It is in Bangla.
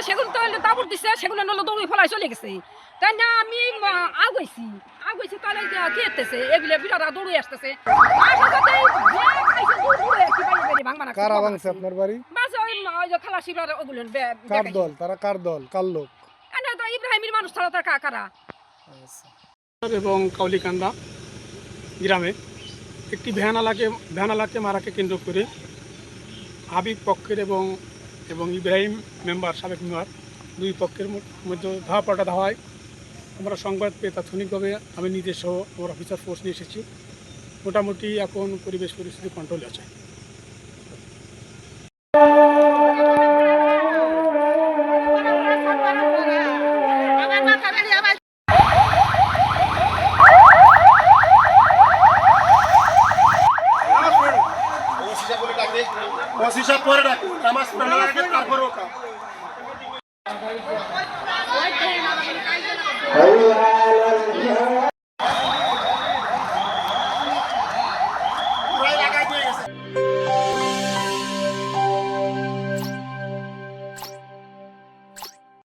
সেগুলো তো তাবুর দিচ্ছে, সেগুলো নলো দৌড়ে ফেলাই চলে গেছে। তাই না আমি আগাইছি তাহলে কি হতেছে, এগুলো বিরাটা দৌড়ে আসতেছে। কারা ভাঙছে আপনার বাড়ি? খালাসিবার ওগুলো কার দল? তারা কার দল, কার লোক? ইব্রাহিমের মানুষ ছাড়া তার কারা। এবং কাউলিকান্দা গ্রামে একটি ভ্যানালাকে মারাকে কেন্দ্র করে হাবিব পক্ষের এবং ইব্রাহিম সাবেক মেম্বার দুই পক্ষের মধ্যে ধাওয়া হয়। আমরা সংবাদ পেয়ে তাৎক্ষণিকভাবে আমি নিজের সহ আমার অফিসার ফোর্স নিয়ে এসেছি। মোটামুটি এখন পরিবেশ পরিস্থিতি কন্ট্রোলে আছে। পরে ডাকুন, নামাজ পড়ার আগে তারপর ওটা